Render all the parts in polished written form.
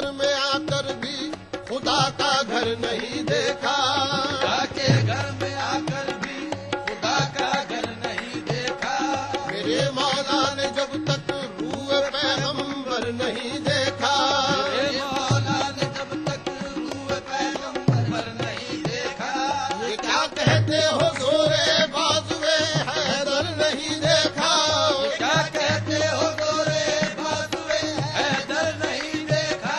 گھر میں آ کر بھی خدا کا گھر نہیں دیکھا، خدا کے گھر میں آ کر بھی خدا کا گھر نہیں دیکھا، میرے مولا نے جب تک روح پیغمبر نہیں دیکھا، میرے مولا نے جب تک روح پیغمبر نہیں دیکھا، یہ کیا کہتے ہو زورے بازوے حیدر نہیں دیکھا، کیا کہتے ہو گورے بازوے حیدر نہیں دیکھا،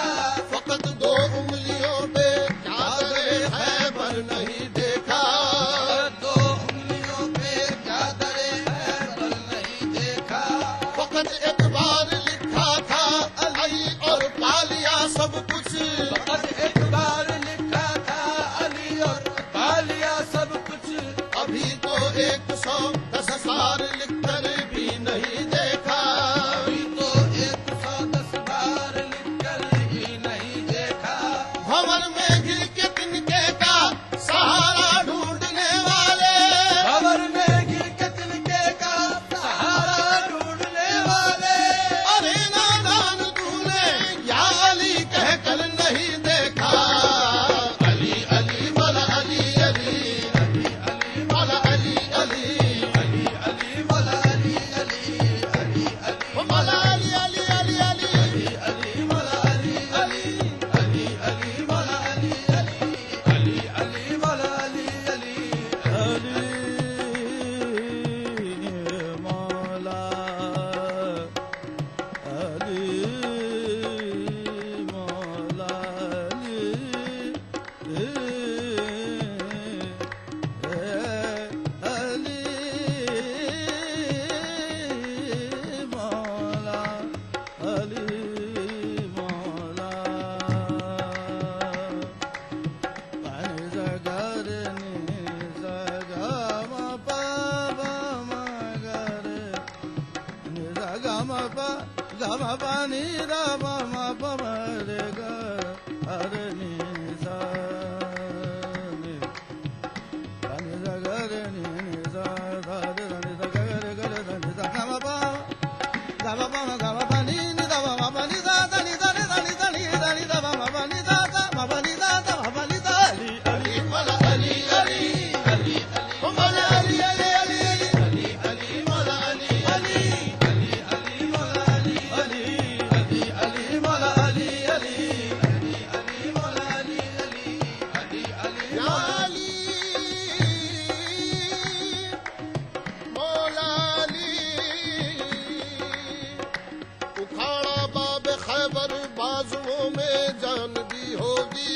فقط 2 انگلیوں پہ چادر خیبر نہیں دیکھا، 2 انگلیوں پہ چادر خیبر نہیں دیکھا، فقط ایک بار لکھا تھا علی اور پا لیا سب کچھ، فقط ایک بار لکھا تھا علی اور پا لیا سب کچھ، ابھی تو 110 سال لکھ کر بھی نہیں دیکھا، ابھی تو 110 بار لکھ کر بھی نہیں دیکھا، بھور میں گر کے تنکے کا سہارا ڈھونڈنے والے، خبر میں گر کے تنکے کا سہارا ڈھونڈنے والے، ارے نادان دولے یا علی کہہ کر نہیں دیکھا، علی علی مولا علی علی علی علی مولا علی علی علی علی مولا علی علی علی علی مولا علی علی علی علی علی مولا علی علی علی علی مولا علی علی علی علی مولا علی علی علی مولا علی مولا Ni da ma ma pa ma re ga re ni sa ni pa ni sa ga re ni sa sa re ni sa ga re ni sa ga ma pa ni da ma pa ni sa da ni sa ni da ni da ni da ni da ma pa ni da da ma pa ni da da ma pa ni da ali ali مولا علی علی ali مولا علی علی علی ali ali mola ali ali ali ali mola ali ali ali ali mola ali ali ali ali mola ali ali ali ali یا علی مولا علی اکھاڑا باب خیبر بازوؤں میں جان بھی ہوگی،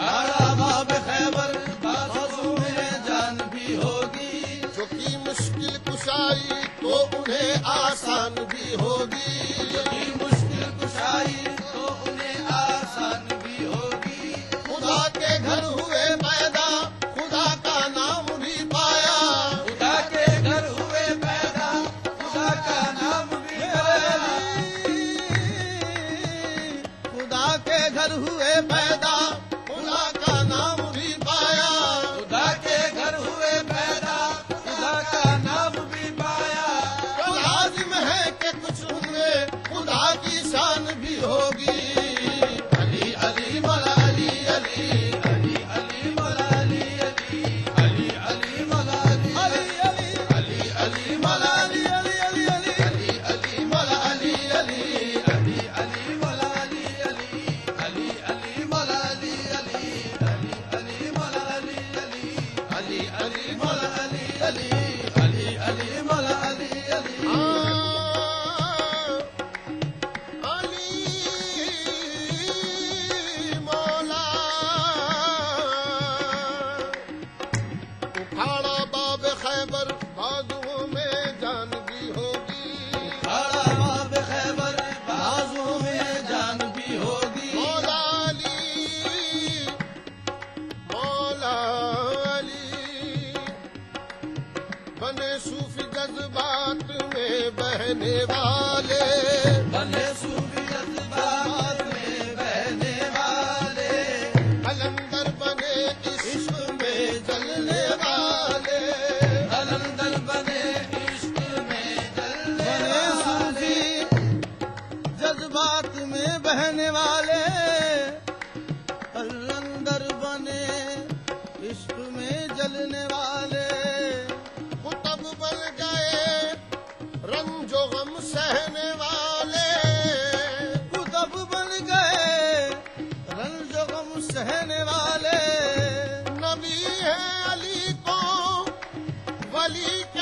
آڑا باب خیبر بازو میں جان بھی ہوگی، جو کی مشکل کشائی تو انہیں آسان بھی ہوگی، کی مشکل کشائی تو انہیں آسان بھی ہوگی، خدا کے گھر ہوئے پیدا خدا کا نام بھی پایا، خدا کے گھر ہوئے پیدا خدا کا نام بھی پایا، خدا کے گھر ہوئے پیدا خدا کا نام بھی پایا، خدا کے گھر ہوئے پیدا خدا کا نام بھی پایا، تو لازم ہے کہ کچھ ان میں خدا کی شان بھی ہوگی، علی علی مولا علی علی علی علی مولا علی علی علی علی مولا علی علی علی علی مولا علی علی علی علی علی علی مولا علی علی علی علی مولا علی علی علی علی مولا علی علی علی علی مولا علی علی علی علی مولا علی علی علی علی مولا علی علی علی مولا اکھاڑا باب خیبر بازوؤں میں جان بھی ہوگی، آڑا باب خیبر بازو میں جان بھی ہوگی، مولا علی مولا علی بنے صوفی جذبات میں بہنے والے، بنے صوفی جذبات میں بہنے والے، قلندر بنے عشق میں جلنے والے، قلندر بنے عشق میں جلنے بنے والے، صوفی جذبات میں بہنے والے،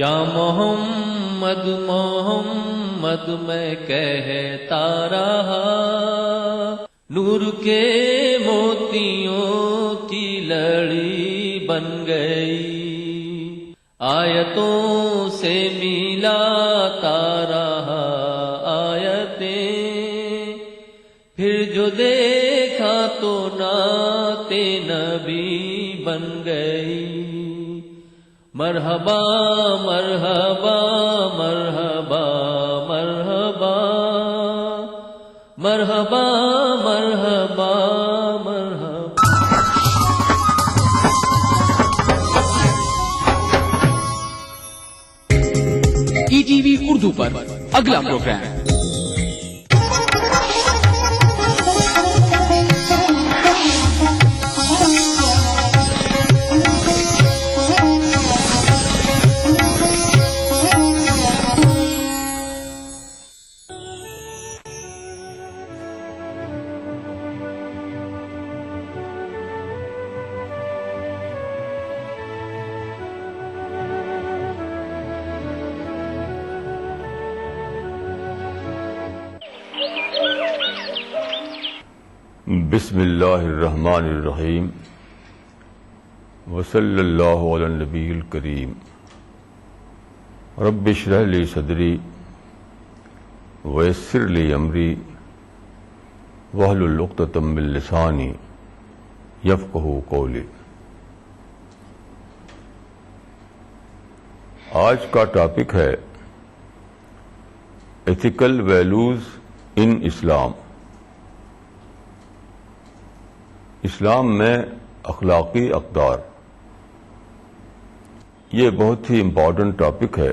یا محمد محمد میں کہتا رہا، نور کے موتیوں کی لڑی بن گئی، آیتوں سے ملاتا رہا آیتیں، پھر جو دیکھا تو نعت نبی بن گئی۔ مرحبا مرحبا مرحبا مرحبا مرحبا مرحبا مرحبا۔ ای ٹی وی اردو پر اگلا پروگرام بسم اللہ الرحمن الرحیم وصلی اللہ علی النبی الکریم۔ رب اشرح لی صدری ویسر لی امری واحلل عقدۃ من لسانی یفقہوا قولی۔ آج کا ٹاپک ہے ایتھیکل ویلیوز ان اسلام۔ اسلام میں اخلاقی اقدار، یہ بہت ہی امپورٹنٹ ٹاپک ہے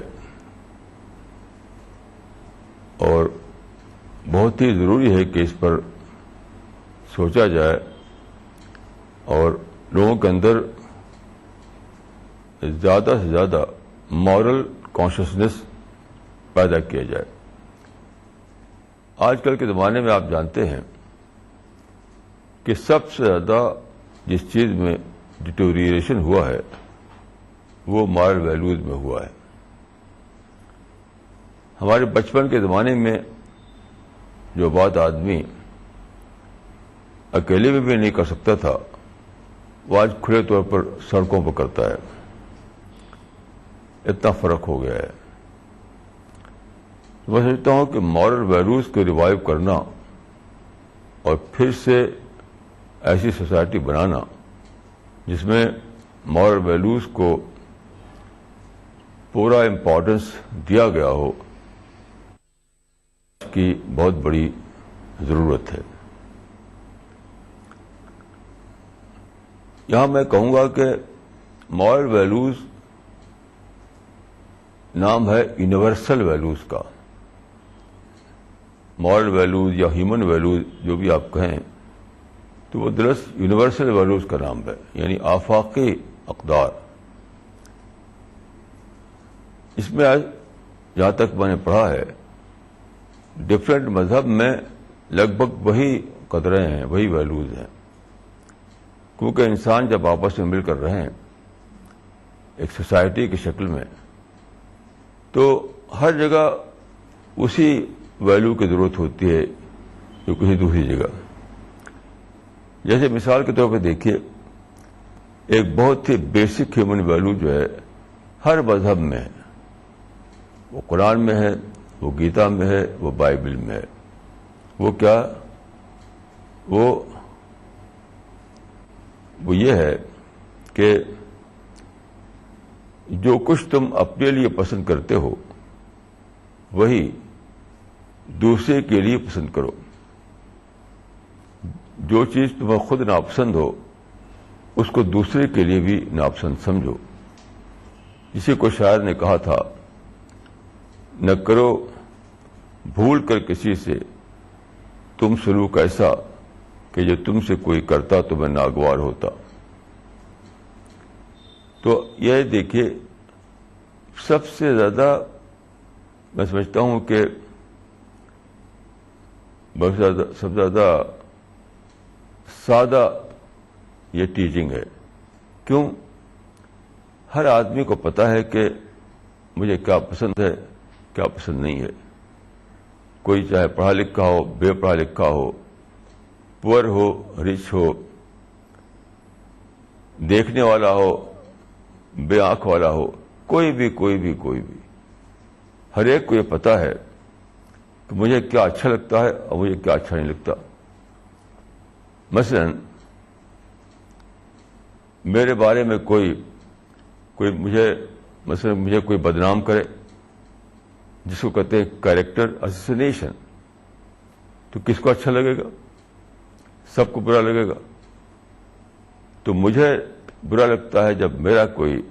اور بہت ہی ضروری ہے کہ اس پر سوچا جائے اور لوگوں کے اندر زیادہ سے زیادہ مورل کانشسنس پیدا کیا جائے۔ آج کل کے زمانے میں آپ جانتے ہیں کہ سب سے زیادہ جس چیز میں ڈیٹوریشن ہوا ہے وہ مارل ویلیوز میں ہوا ہے۔ ہمارے بچپن کے زمانے میں جو بات آدمی اکیلے میں بھی نہیں کر سکتا تھا وہ آج کھلے طور پر سڑکوں پر کرتا ہے۔ اتنا فرق ہو گیا ہے۔ میں سمجھتا ہوں کہ مارل ویلیوز کو ریوائیو کرنا اور پھر سے ایسی سوسائٹی بنانا جس میں مورل ویلیوز کو پورا امپورٹنس دیا گیا ہو، اس کی بہت بڑی ضرورت ہے۔ یہاں میں کہوں گا کہ مورل ویلیوز نام ہے یونیورسل ویلیوز کا۔ مورل ویلیوز یا ہیومن ویلیوز جو بھی آپ کہیں تو وہ دراصل یونیورسل ویلیوز کا نام ہے، یعنی آفاقی اقدار۔ اس میں آج جہاں تک میں نے پڑھا ہے ڈفرینٹ مذہب میں لگ بھگ وہی قدریں ہیں، وہی ویلیوز ہیں، کیونکہ انسان جب آپس میں مل کر رہیں ایک سوسائٹی کی شکل میں تو ہر جگہ اسی ویلیو کی ضرورت ہوتی ہے جو کسی دوسری جگہ۔ جیسے مثال کے طور پہ دیکھیے، ایک بہت ہی بیسک ہیومن ویلیو جو ہے ہر مذہب میں ہے، وہ قرآن میں ہے، وہ گیتا میں ہے، وہ بائبل میں ہے۔ وہ کیا؟ وہ یہ ہے کہ جو کچھ تم اپنے لیے پسند کرتے ہو وہی دوسرے کے لیے پسند کرو، جو چیز تمہیں خود ناپسند ہو اس کو دوسرے کے لیے بھی ناپسند سمجھو۔ اسی کو شاعر نے کہا تھا، نہ کرو بھول کر کسی سے تم سلوک ایسا کہ جو تم سے کوئی کرتا تو میں ناگوار ہوتا. تو یہ دیکھیے سب سے زیادہ میں سمجھتا ہوں کہ سب سے زیادہ سادہ یہ ٹیچنگ ہے. کیوں؟ ہر آدمی کو پتا ہے کہ مجھے کیا پسند ہے کیا پسند نہیں ہے. کوئی چاہے پڑھا لکھا ہو بے پڑھا لکھا ہو، پور ہو رچ ہو، دیکھنے والا ہو بے آنکھ والا ہو، کوئی بھی ہر ایک کو یہ پتا ہے کہ مجھے کیا اچھا لگتا ہے اور مجھے کیا اچھا نہیں لگتا. مثلا میرے بارے میں کوئی مجھے کوئی بدنام کرے، جس کو کہتے ہیں کیریکٹر اسیسینیشن، تو کس کو اچھا لگے گا؟ سب کو برا لگے گا. تو مجھے برا لگتا ہے جب میرا کوئی،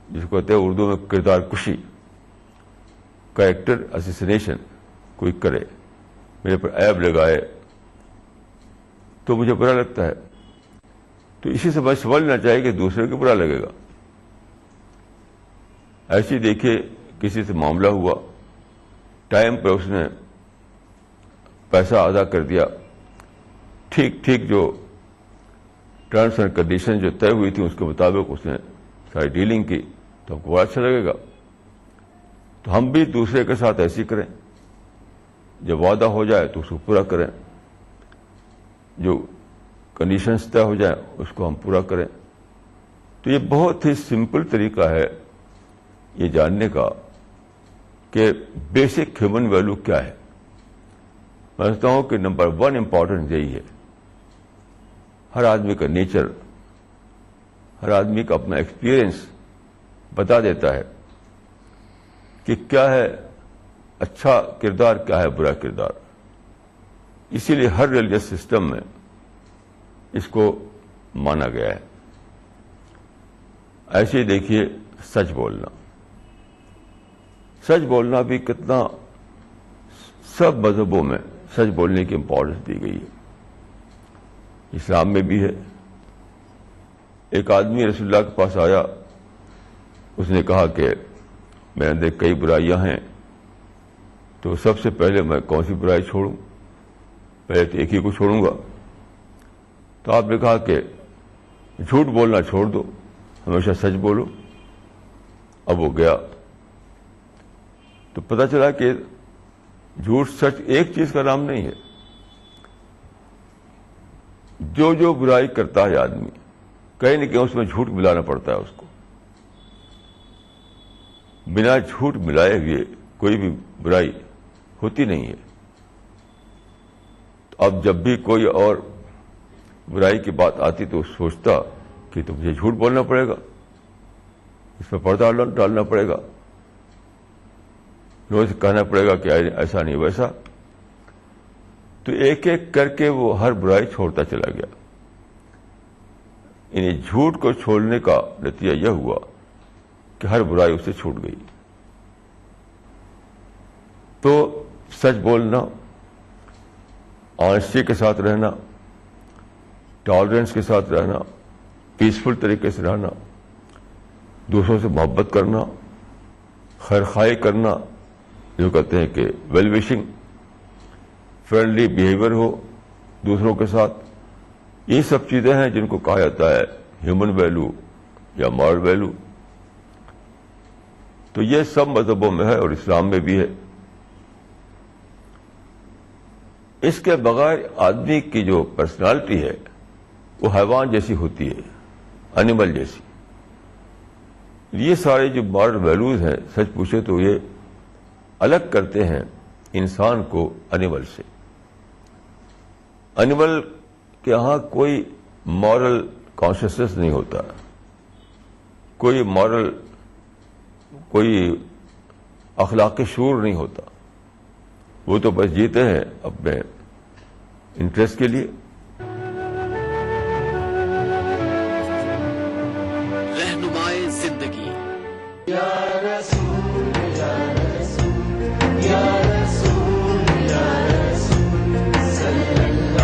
جس کو کہتے ہیں اردو میں کردار کشی، کیریکٹر اسیسینیشن کوئی کرے، میرے پر عیب لگائے، تو مجھے برا لگتا ہے. تو اسی سے بس سمجھنا چاہیے کہ دوسرے کو برا لگے گا. ایسے دیکھیے کسی سے معاملہ ہوا، ٹائم پہ اس نے پیسہ ادا کر دیا، ٹھیک جو ٹرمس اینڈ کنڈیشن جو طے ہوئی تھی اس کے مطابق اس نے ساری ڈیلنگ کی، تو ہم کو بڑا اچھا لگے گا. تو ہم بھی دوسرے کے ساتھ ایسے ہی کریں، جب وعدہ ہو جائے تو اس کو پورا کریں، جو کنڈیشنز طے ہو جائیں اس کو ہم پورا کریں. تو یہ بہت ہی سمپل طریقہ ہے یہ جاننے کا کہ بیسک ہیومن ویلو کیا ہے. میں سمجھتا ہوں کہ نمبر 1 امپورٹنٹ یہی ہے. ہر آدمی کا نیچر، ہر آدمی کا اپنا ایکسپیرئنس بتا دیتا ہے کہ کیا ہے اچھا کردار، کیا ہے برا کردار. اسی لیے ہر ریلیجس سسٹم میں اس کو مانا گیا ہے. ایسے ہی دیکھیے سچ بولنا بھی کتنا، سب مذہبوں میں سچ بولنے کی امپورٹنس دی گئی ہے. اسلام میں بھی ہے. ایک آدمی رسول اللہ کے پاس آیا، اس نے کہا کہ میرے اندر کئی برائیاں ہیں، تو سب سے پہلے میں کون سی برائی چھوڑوں؟ پہلے تو ایک ہی کو چھوڑوں گا. تو آپ نے کہا کہ جھوٹ بولنا چھوڑ دو، ہمیشہ سچ بولو. اب وہ گیا تو پتہ چلا کہ جھوٹ سچ ایک چیز کا نام نہیں ہے. جو برائی کرتا ہے آدمی، کہیں نہ کہیں اس میں جھوٹ ملانا پڑتا ہے اس کو. بنا جھوٹ ملائے ہوئے کوئی بھی برائی ہوتی نہیں ہے. تو اب جب بھی کوئی اور برائی کی بات آتی تو سوچتا کہ تو مجھے جھوٹ بولنا پڑے گا، اس میں پردہ ڈالنا پڑے گا، لوگوں سے کہنا پڑے گا کہ ایسا نہیں ویسا. تو ایک ایک کر کے وہ ہر برائی چھوڑتا چلا گیا. یعنی جھوٹ کو چھوڑنے کا نتیجہ یہ ہوا کہ ہر برائی اس سے چھوٹ گئی. تو سچ بولنا، آنیسٹی کے ساتھ رہنا، ٹالرنس کے ساتھ رہنا، پیسفل طریقے سے رہنا، دوسروں سے محبت کرنا، خیرخواہی کرنا، جو کہتے ہیں کہ ویل وشنگ، فرینڈلی بیہیویئر ہو دوسروں کے ساتھ، یہ سب چیزیں ہیں جن کو کہا جاتا ہے ہیومن ویلو یا مورل ویلو. تو یہ سب مذہبوں میں ہے اور اسلام میں بھی ہے. اس کے بغیر آدمی کی جو پرسنالٹی ہے وہ حیوان جیسی ہوتی ہے، اینیمل جیسی. یہ سارے جو مورل ویلوز ہیں سچ پوچھے تو یہ الگ کرتے ہیں انسان کو اینیمل سے. اینیمل کے یہاں کوئی مورل کانشیسنس نہیں ہوتا، کوئی اخلاقی شعور نہیں ہوتا. وہ تو بس جیتے ہیں اپنے انٹرسٹ کے لیے. رہنمائے زندگی یا رسول صلی اللہ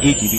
ATV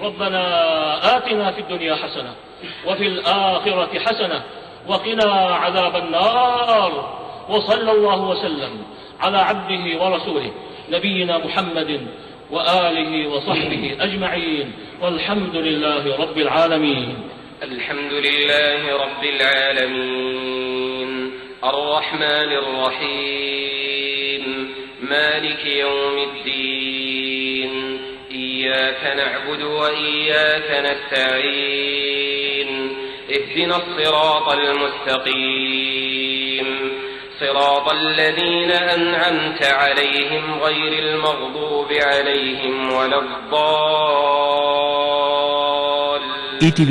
ربنا آتنا في الدنيا حسنة وفي الآخرة حسنة وقنا عذاب النار وصلى الله وسلم على عبده ورسوله نبينا محمد وآله وصحبه أجمعين والحمد لله رب العالمين. الحمد لله رب العالمين الرحمن الرحيم مالك يوم الدين إياك نعبد وإياك نستعين اهدنا الصراط المستقيم صراط الذين أنعمت عليهم غير المغضوب عليهم ولا الضالين. ETV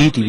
ETV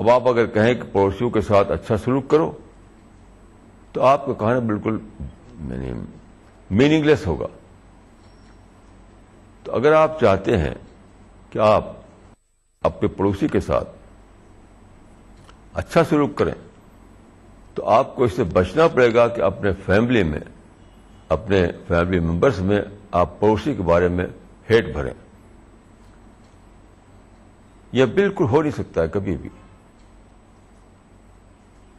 اب آپ اگر کہیں کہ پڑوسیوں کے ساتھ اچھا سلوک کرو تو آپ کا کہنا بالکل میننگ لیس ہوگا. تو اگر آپ چاہتے ہیں کہ آپ اپنے پڑوسی کے ساتھ اچھا سلوک کریں تو آپ کو اس سے بچنا پڑے گا کہ اپنے فیملی میں، اپنے فیملی ممبرس میں آپ پڑوسی کے بارے میں ہیٹ بھریں. یہ بالکل ہو نہیں سکتا ہے کبھی بھی.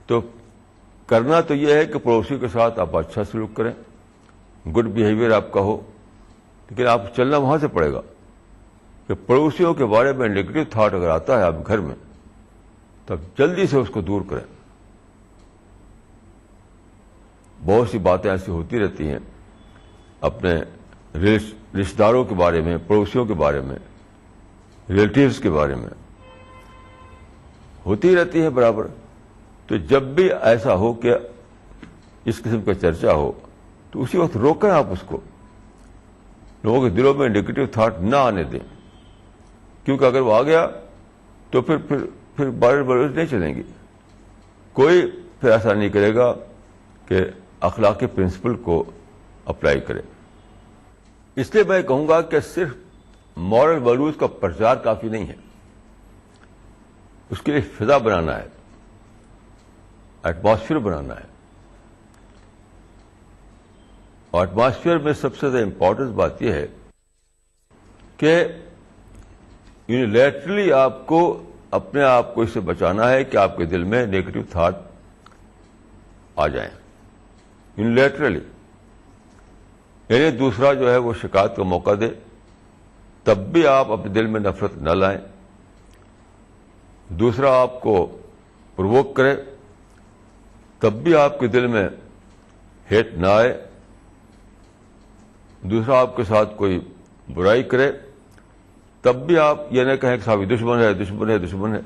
تو کرنا تو یہ ہے کہ پڑوسی کے ساتھ آپ اچھا سلوک کریں، گڈ بیہیویئر آپ کا ہو، لیکن آپ چلنا وہاں سے پڑے گا کہ پڑوسیوں کے بارے میں نیگیٹو تھاٹ اگر آتا ہے آپ گھر میں تو آپ جلدی سے اس کو دور کریں. بہت سی باتیں ایسی ہوتی رہتی ہیں اپنے رشتہ داروں کے بارے میں، پڑوسیوں کے بارے میں، ریلیٹیوز کے بارے میں ہوتی رہتی ہے برابر. تو جب بھی ایسا ہو کہ اس قسم کا چرچا ہو تو اسی وقت روکیں آپ اس کو، لوگوں کے دلوں میں نیگیٹو تھاٹ نہ آنے دیں، کیونکہ اگر وہ آ گیا تو پھر بار بار نہیں چلیں گی. کوئی پھر ایسا نہیں کرے گا کہ اخلاقی پرنسپل کو اپلائی کرے. اس لیے میں کہوں گا کہ صرف مورل ویلیوز کا پرچار کافی نہیں ہے، اس کے لیے فضا بنانا ہے، ایٹماسفیئر بنانا ہے. اور ایٹماسفیئر میں سب سے زیادہ امپورٹنٹ بات یہ ہے کہ یونیلیٹرلی آپ کو اپنے آپ کو اس سے بچانا ہے کہ آپ کے دل میں نیگیٹو تھاٹ آ جائیں یونیلیٹرلی. یعنی دوسرا جو ہے وہ شکایت کا موقع دے تب بھی آپ اپنے دل میں نفرت نہ لائیں، دوسرا آپ کو پرووک کرے تب بھی آپ کے دل میں ہیٹ نہ آئے، دوسرا آپ کے ساتھ کوئی برائی کرے تب بھی آپ یہ نہ کہیں کہ صاحب دشمن ہے دشمن ہے دشمن ہے.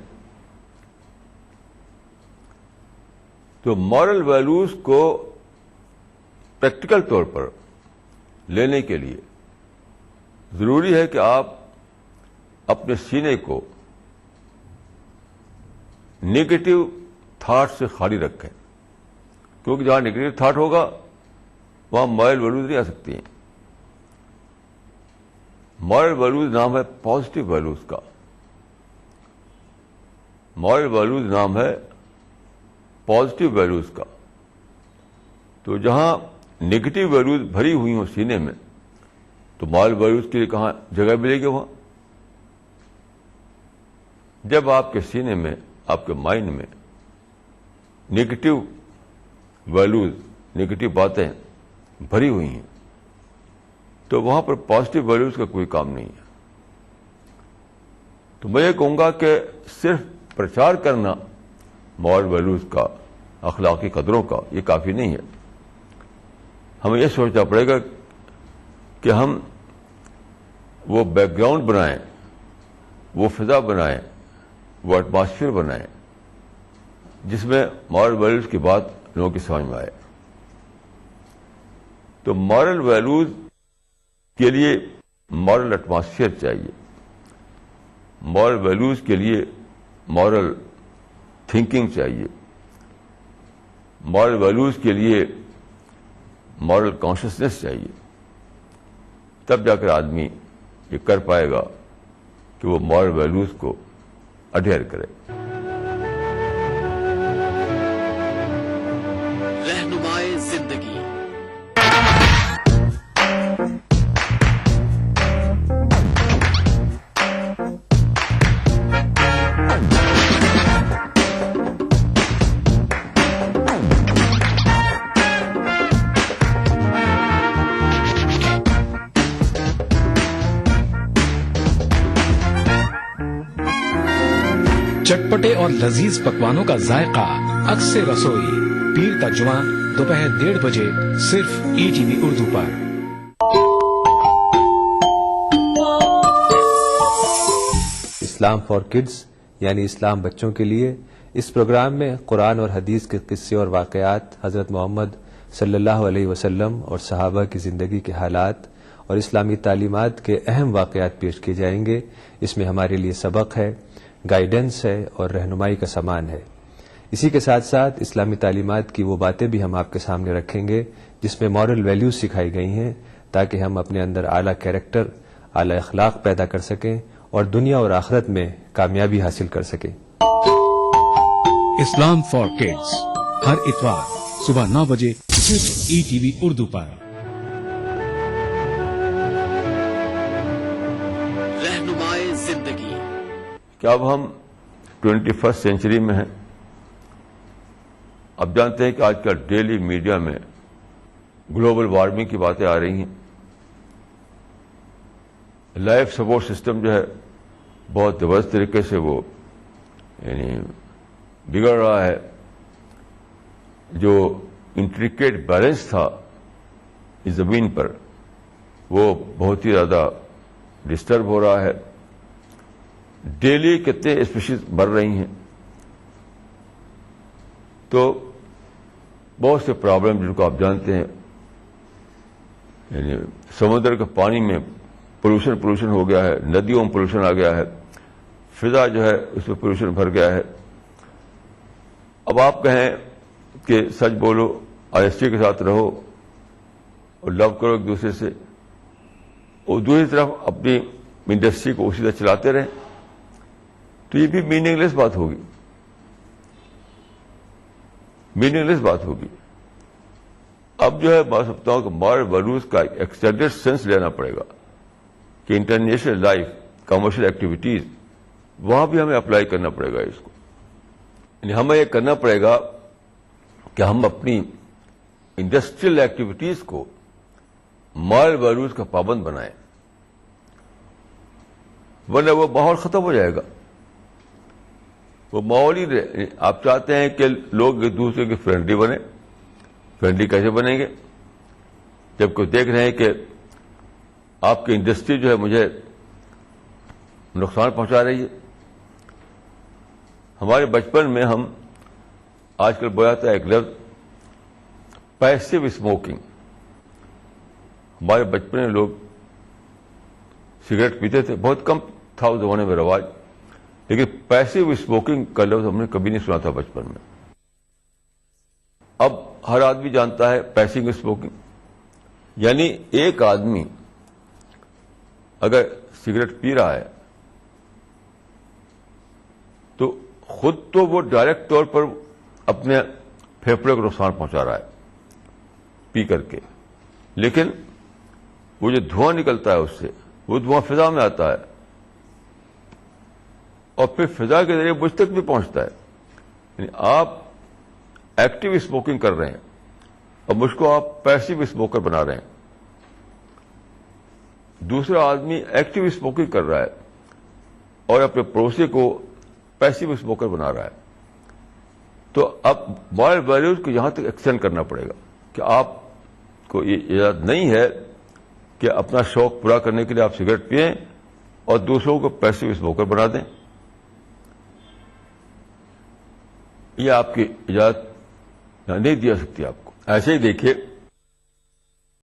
تو مورل ویلیوز کو پریکٹیکل طور پر لینے کے لیے ضروری ہے کہ آپ اپنے سینے کو نیگیٹو تھاٹ سے خالی رکھیں، کیونکہ جہاں نیگیٹو تھاٹ ہوگا وہاں مورل ویلیوز نہیں آ سکتی ہیں. مورل ویلیوز نام ہے پازیٹو ویلیوز کا، مورل ویلیوز نام ہے پازیٹو ویلیوز کا. تو جہاں نیگیٹو ویلیوز بھری ہوئی ہوں سینے میں تو مورل ویلیوز کے لیے کہاں جگہ ملے گی؟ وہاں جب آپ کے سینے میں، آپ کے مائنڈ میں نیگیٹو ویلیوز، نیگیٹو باتیں بھری ہوئی ہیں تو وہاں پر پازیٹو ویلیوز کا کوئی کام نہیں ہے. تو میں یہ کہوں گا کہ صرف پرچار کرنا مورل ویلیوز کا، اخلاقی قدروں کا، یہ کافی نہیں ہے. ہمیں یہ سوچنا پڑے گا کہ ہم وہ بیک گراؤنڈ بنائیں، وہ فضا بنائیں، وہ ایٹماسفیئر بنائیں جس میں مورل ویلیوز کی بات لوگوں کی سمجھ میں آئے. تو مورل ویلیوز کے لیے مورل ایٹماسفیئر چاہیے، مورل ویلیوز کے لیے مورل تھنکنگ چاہیے، مورل ویلیوز کے لیے مورل کانشیسنیس چاہیے. تب جا کر آدمی یہ کر پائے گا کہ وہ مورل ویلیوز کو اڈہیر کرے. رہنمائے زندگی چٹپٹے اور لذیذ پکوانوں کا ذائقہ عکس رسوئی پیر کا جمعہ دوپہر 1:30 بجے صرف ETV Urdu per. Islam for kids یعنی اسلام بچوں کے لیے، اس پروگرام میں قرآن اور حدیث کے قصے اور واقعات، حضرت محمد صلی اللہ علیہ وسلم اور صحابہ کی زندگی کے حالات اور اسلامی تعلیمات کے اہم واقعات پیش کیے جائیں گے. اس میں ہمارے لیے سبق ہے، گائیڈنس ہے اور رہنمائی کا سامان ہے. اسی کے ساتھ ساتھ اسلامی تعلیمات کی وہ باتیں بھی ہم آپ کے سامنے رکھیں گے جس میں مورل ویلیوز سکھائی گئی ہیں تاکہ ہم اپنے اندر اعلیٰ کیریکٹر، اعلیٰ اخلاق پیدا کر سکیں اور دنیا اور آخرت میں کامیابی حاصل کر سکیں. اسلام فار کڈز ہر اتوار صبح 9 بجے صرف ETV اردو پر. رہنمائے زندگی. کہ اب ہم 21 سینچری میں ہیں. اب جانتے ہیں کہ آج کل ڈیلی میڈیا میں گلوبل وارمنگ کی باتیں آ رہی ہیں. لائف سپورٹ سسٹم جو ہے بہت زبردست طریقے سے وہ یعنی بگڑ رہا ہے. جو انٹریکیٹ بیلنس تھا اس زمین پر وہ بہت ہی زیادہ ڈسٹرب ہو رہا ہے. ڈیلی کتنے اسپیشیز مر رہی ہیں. تو بہت سے پرابلم جن کو آپ جانتے ہیں، یعنی سمندر کے پانی میں پولوشن ہو گیا ہے، ندیوں میں پولوشن آ گیا ہے، فضا جو ہے اس میں پولوشن بھر گیا ہے. اب آپ کہیں کہ سچ بولو، آنیسٹی کے ساتھ رہو اور لو کرو ایک دوسرے سے، اور دوسری طرف اپنی انڈسٹری کو اسی طرح چلاتے رہیں، تو یہ بھی میننگ لیس بات ہوگی. اب جو ہے میں سمجھتا ہوں کہ مارل ویلیوز کا ایکسٹینڈیڈ سینس لینا پڑے گا کہ انٹرنیشنل لائف، کمرشل ایکٹیویٹیز، وہاں بھی ہمیں اپلائی کرنا پڑے گا اس کو. یعنی ہمیں یہ کرنا پڑے گا کہ ہم اپنی انڈسٹریل ایکٹیویٹیز کو مارل ویلیوز کا پابند بنائیں، ورنہ وہ ماحول ختم ہو جائے گا. وہ ماحول ہی آپ چاہتے ہیں کہ لوگ ایک دوسرے کے فرینڈلی بنے. فرینڈلی کیسے بنیں گے جب کوئی دیکھ رہے ہیں کہ آپ کی انڈسٹری جو ہے مجھے نقصان پہنچا رہی ہے. ہمارے بچپن میں ہم آج کل بولا تھا ایک لفظ پیسو اسموکنگ. ہمارے بچپن میں لوگ سگریٹ پیتے تھے، بہت کم تھا اس زمانے میں رواج، لیکن پیسو اسموکنگ کا لفظ ہم نے کبھی نہیں سنا تھا بچپن میں. اب ہر آدمی جانتا ہے پیسو اسموکنگ، یعنی ایک آدمی اگر سگریٹ پی رہا ہے تو خود تو وہ ڈائریکٹ طور پر اپنے پھیپھڑے کو نقصان پہنچا رہا ہے پی کر کے، لیکن وہ جو دھواں نکلتا ہے اس سے، وہ دھواں فضا میں آتا ہے اور پھر فضا کے ذریعے مجھ تک بھی پہنچتا ہے. یعنی آپ ایکٹیو اسموکنگ کر رہے ہیں اور مجھ کو آپ پیسو اسموکر بنا رہے ہیں. دوسرا آدمی ایکٹیو اسموکنگ کر رہا ہے اور اپنے پڑوسی کو پیسو اسموکر بنا رہا ہے. تو اب مارل ویلیوز کو یہاں تک ایکسٹینڈ کرنا پڑے گا کہ آپ کو یہ اجازت نہیں ہے کہ اپنا شوق پورا کرنے کے لیے آپ سگریٹ پئیں اور دوسروں کو پیسو اسموکر بنا دیں. یہ آپ کی اجازت نہیں دی جا سکتی آپ کو. ایسے ہی دیکھیے